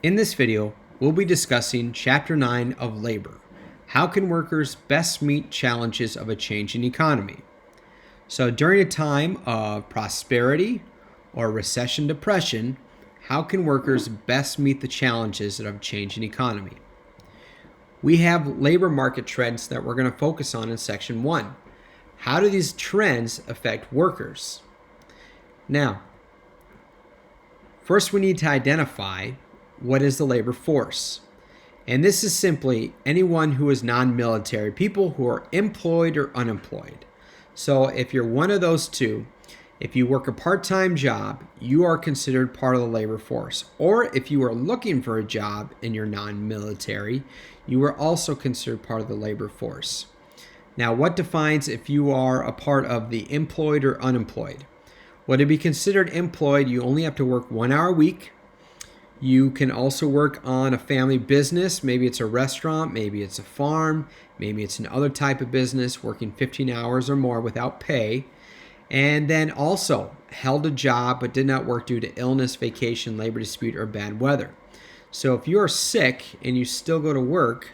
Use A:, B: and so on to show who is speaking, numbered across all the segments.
A: In this video, we'll be discussing Chapter 9 of Labor. How can workers best meet challenges of a changing economy? So during a time of prosperity or recession depression, how can workers best meet the challenges of a changing economy? We have labor market trends that we're going to focus on in Section 1. How do these trends affect workers? Now, first we need to identify what is the labor force. And this is simply anyone who is non-military, people who are employed or unemployed. So if you're one of those two, if you work a part-time job, you are considered part of the labor force. Or if you are looking for a job and you're non-military, you are also considered part of the labor force. Now, what defines if you are a part of the employed or unemployed? Well, to be considered employed, you only have to work 1 hour a week. You can also work on a family business. Maybe it's a restaurant, maybe it's a farm, maybe it's another type of business, working 15 hours or more without pay. And then also held a job but did not work due to illness, vacation, labor dispute, or bad weather. So if you are sick and you still go to work,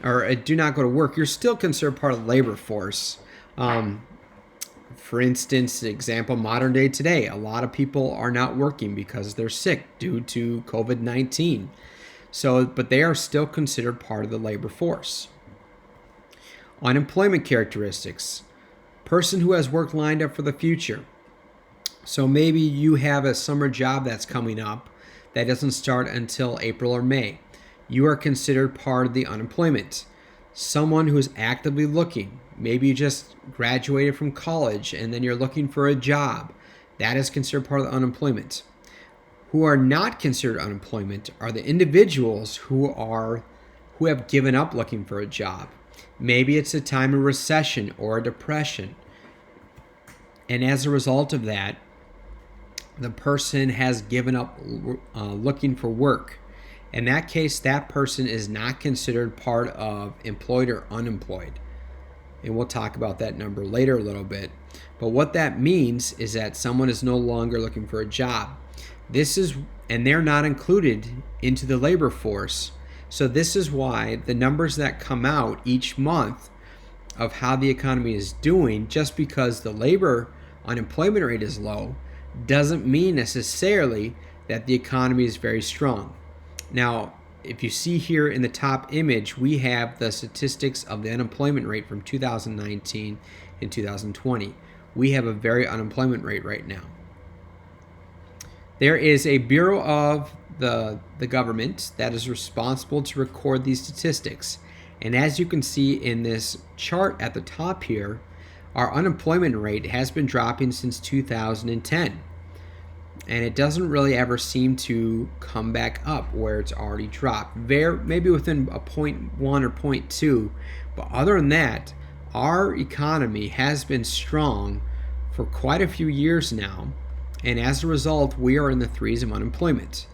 A: or do not go to work, you're still considered part of the labor force. For instance, example, modern day today, a lot of people are not working because they're sick due to COVID-19. But they are still considered part of the labor force. Unemployment characteristics. Person who has work lined up for the future. So maybe you have a summer job that's coming up that doesn't start until April or May. You are considered part of the unemployment. Someone who is actively looking. Maybe you just graduated from college and then you're looking for a job. That is considered part of the unemployment. Who are not considered unemployment are the individuals who have given up looking for a job. Maybe it's a time of recession or a depression. And as a result of that, the person has given up looking for work. In that case, that person is not considered part of employed or unemployed. And we'll talk about that number later a little bit. But what that means is that someone is no longer looking for a job. And they're not included into the labor force. So this is why the numbers that come out each month of how the economy is doing, just because the labor unemployment rate is low, doesn't mean necessarily that the economy is very strong. Now, if you see here in the top image, we have the statistics of the unemployment rate from 2019 and 2020. We have a very unemployment rate right now. There is a Bureau of the government that is responsible to record these statistics. And as you can see in this chart at the top here, our unemployment rate has been dropping since 2010. And it doesn't really ever seem to come back up where it's already dropped. Maybe within a 0.1 or 0.2. But other than that, our economy has been strong for quite a few years now. And as a result, we are in the threes of unemployment.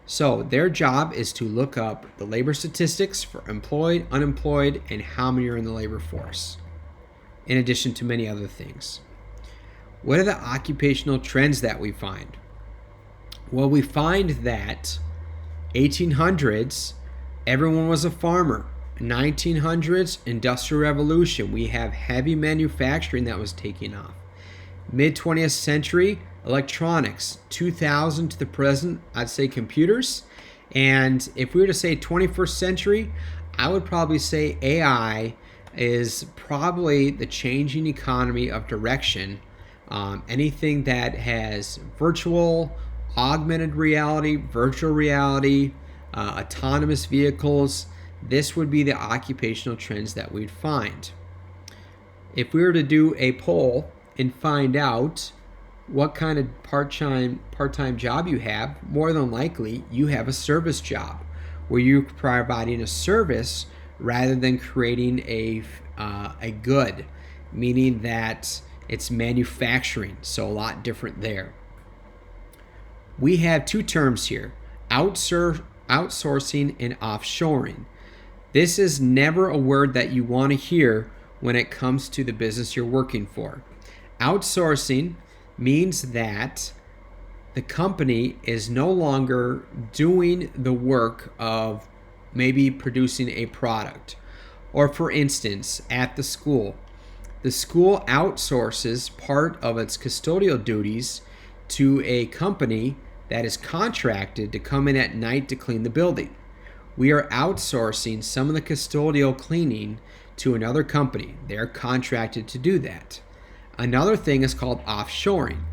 A: So their job is to look up the labor statistics for employed, unemployed, and how many are in the labor force, in addition to many other things. What are the occupational trends that we find? Well, we find that 1800s, everyone was a farmer. 1900s, Industrial Revolution, we have heavy manufacturing that was taking off. Mid-20th century, electronics. 2000 to the present, I'd say computers. And if we were to say 21st century, I would probably say AI is probably the changing economy of direction. Anything that has virtual, augmented reality, virtual reality, autonomous vehicles, this would be the occupational trends that we'd find. If we were to do a poll and find out what kind of part-time job you have, more than likely you have a service job where you're providing a service rather than creating a good, meaning that it's manufacturing, so a lot different there. We have two terms here, outsourcing and offshoring. This is never a word that you want to hear when it comes to the business you're working for. Outsourcing means that the company is no longer doing the work of maybe producing a product. Or for instance, at the school outsources part of its custodial duties to a company that is contracted to come in at night to clean the building. We are outsourcing some of the custodial cleaning to another company. They're contracted to do that. Another thing is called offshoring,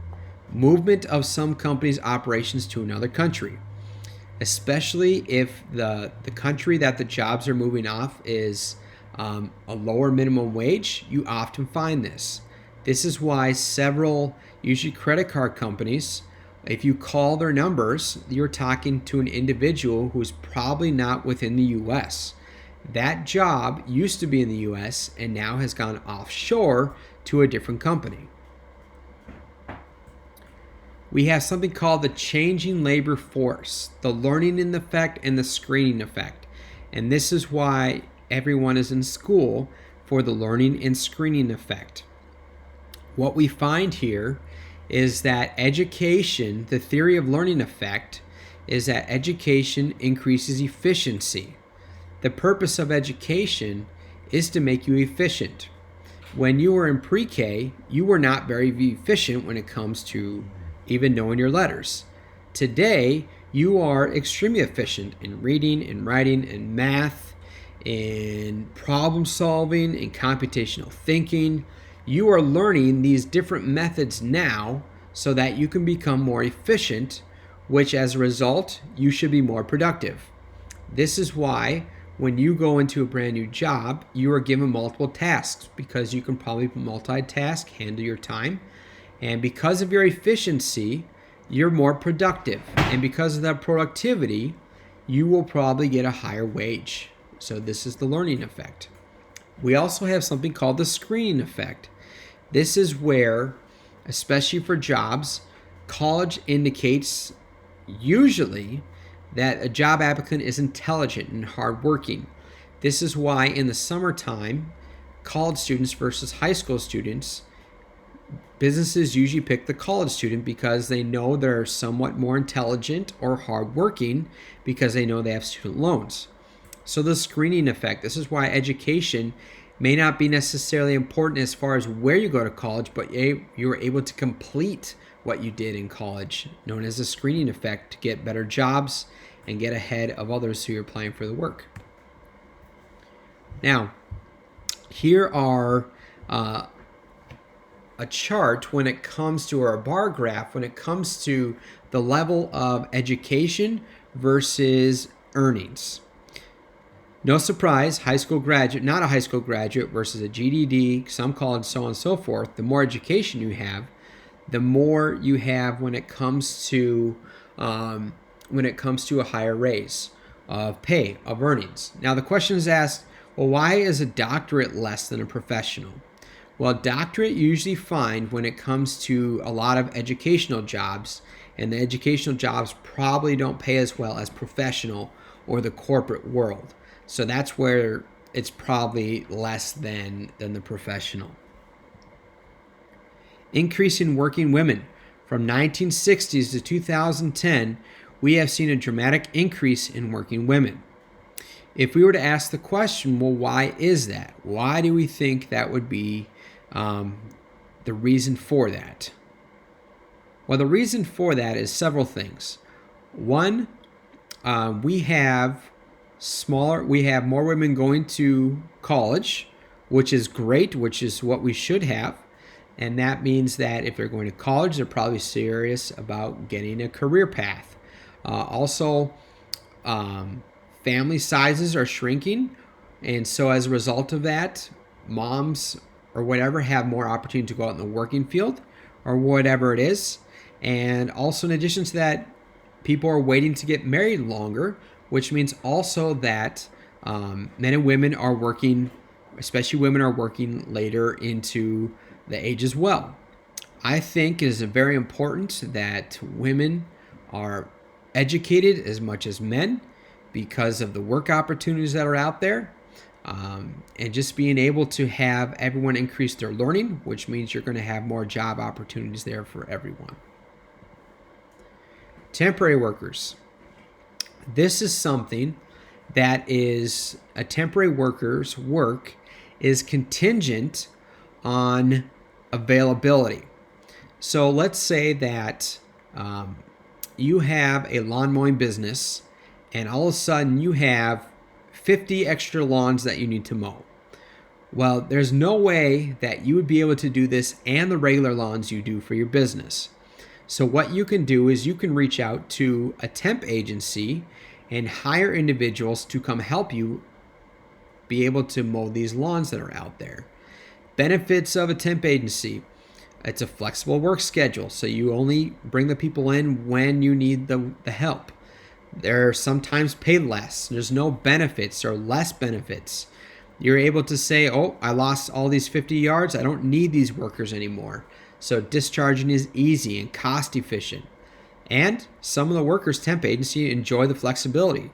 A: movement of some company's operations to another country, especially if the country that the jobs are moving off is a lower minimum wage. You often find this. This is why several, usually credit card companies, if you call their numbers, you're talking to an individual who's probably not within the U.S. That job used to be in the U.S. and now has gone offshore to a different company. We have something called the changing labor force, the learning effect and the screening effect. And this is why everyone is in school, for the learning and screening effect. What we find here is that education, the theory of learning effect, is that education increases efficiency. The purpose of education is to make you efficient. When you were in pre-K, you were not very efficient when it comes to even knowing your letters. Today, you are extremely efficient in reading, in writing, in math, in problem solving, in computational thinking. You are learning these different methods now so that you can become more efficient, which as a result, you should be more productive. This is why when you go into a brand new job, you are given multiple tasks because you can probably multitask, handle your time. And because of your efficiency, you're more productive. And because of that productivity, you will probably get a higher wage. So this is the learning effect. We also have something called the screening effect. This is where, especially for jobs, college indicates usually that a job applicant is intelligent and hardworking. This is why in the summertime, college students versus high school students, businesses usually pick the college student because they know they're somewhat more intelligent or hardworking because they know they have student loans. So the screening effect, this is why education may not be necessarily important as far as where you go to college, but you are able to complete what you did in college, known as the screening effect, to get better jobs and get ahead of others who are applying for the work. Now, here are a chart when it comes to, or a bar graph, when it comes to the level of education versus earnings. No surprise, high school graduate, not a high school graduate versus a GED, some college, so on and so forth. The more education you have, the more you have when it comes to a higher raise of pay, of earnings. Now the question is asked, well, why is a doctorate less than a professional? Well, doctorate usually find when it comes to a lot of educational jobs, and the educational jobs probably don't pay as well as professional or the corporate world. So that's where it's probably less than the professional. Increase in working women. From 1960s to 2010, we have seen a dramatic increase in working women. If we were to ask the question, well, why is that? Why do we think that would be the reason for that? Well, the reason for that is several things. One, we have more women going to college, which is great, which is what we should have. And that means that if they're going to college, they're probably serious about getting a career path. Also, family sizes are shrinking. And so as a result of that, moms or whatever have more opportunity to go out in the working field or whatever it is. And also in addition to that, people are waiting to get married longer, which means also that men and women are working, especially women are working later into the age as well. I think it is very important that women are educated as much as men because of the work opportunities that are out there. And just being able to have everyone increase their learning, which means you're going to have more job opportunities there for everyone. Temporary workers. This is something that is a temporary worker's work is contingent on availability. So let's say that you have a lawn mowing business and all of a sudden you have 50 extra lawns that you need to mow. Well, there's no way that you would be able to do this and the regular lawns you do for your business. So what you can do is you can reach out to a temp agency and hire individuals to come help you be able to mow these lawns that are out there. Benefits of a temp agency. It's a flexible work schedule, so you only bring the people in when you need the help. They're sometimes paid less. There's no benefits or less benefits. You're able to say, oh, I lost all these 50 yards. I don't need these workers anymore. So discharging is easy and cost efficient. And some of the workers temp agency enjoy the flexibility.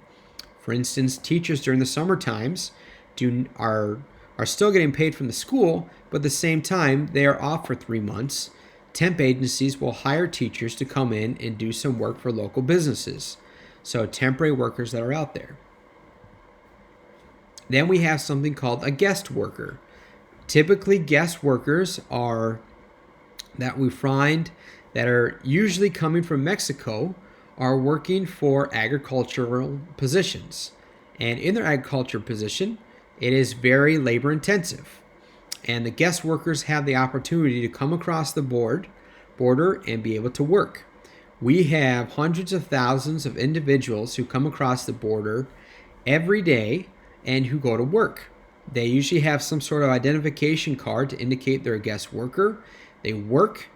A: For instance, teachers during the summer times are still getting paid from the school, but at the same time, they are off for 3 months. Temp agencies will hire teachers to come in and do some work for local businesses. So temporary workers that are out there. Then we have something called a guest worker. Typically, guest workers are that we find that are usually coming from Mexico are working for agricultural positions. And in their agriculture position, it is very labor intensive. And the guest workers have the opportunity to come across the border and be able to work. We have hundreds of thousands of individuals who come across the border every day and who go to work. They usually have some sort of identification card to indicate they're a guest worker. They work,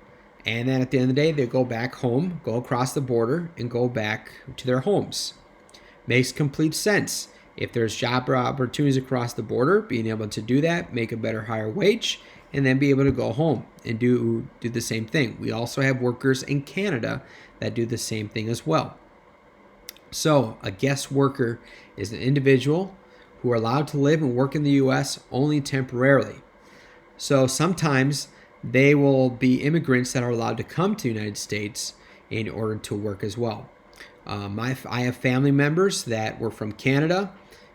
A: and then at the end of the day, they go back home, go across the border, and go back to their homes. Makes complete sense. If there's job opportunities across the border, being able to do that, make a better, higher wage, and then be able to go home and do the same thing. We also have workers in Canada that do the same thing as well. So a guest worker is an individual who are allowed to live and work in the U.S. only temporarily. So sometimes they will be immigrants that are allowed to come to the United States in order to work as well. I have family members that were from Canada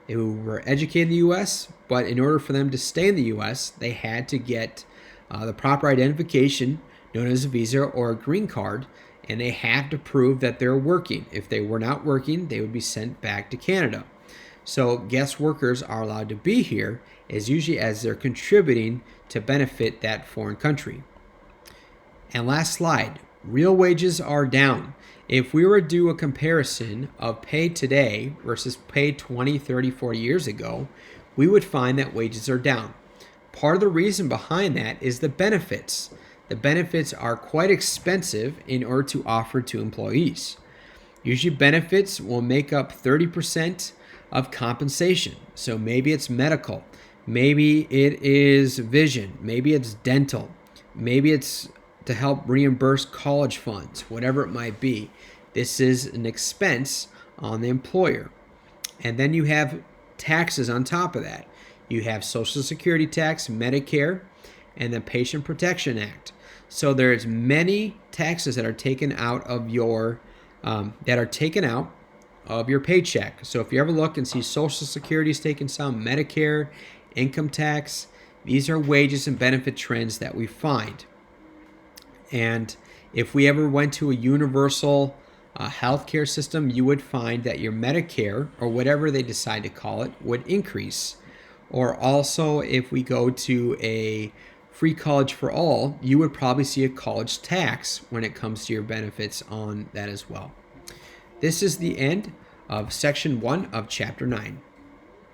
A: who were educated in the U.S., but in order for them to stay in the U.S., they had to get the proper identification known as a visa or a green card, and they had to prove that they're working. If they were not working, they would be sent back to Canada. So guest workers are allowed to be here usually as they're contributing to benefit that foreign country. And last slide, real wages are down. If we were to do a comparison of pay today versus pay 20, 30, 40 years ago, we would find that wages are down. Part of the reason behind that is the benefits. The benefits are quite expensive in order to offer to employees. Usually benefits will make up 30% of compensation. So maybe it's medical, maybe it is vision, maybe it's dental, maybe it's to help reimburse college funds, whatever it might be. This is an expense on the employer. And then you have taxes on top of that. You have Social Security tax, Medicare, and the Patient Protection Act. So there's many taxes that are taken out of your paycheck. So if you ever look and see Social Security is taking some, Medicare, income tax, these are wages and benefit trends that we find. And if we ever went to a universal healthcare system, you would find that your Medicare, or whatever they decide to call it, would increase. Or also, if we go to a free college for all, you would probably see a college tax when it comes to your benefits on that as well. This is the end of section 1 of chapter 9.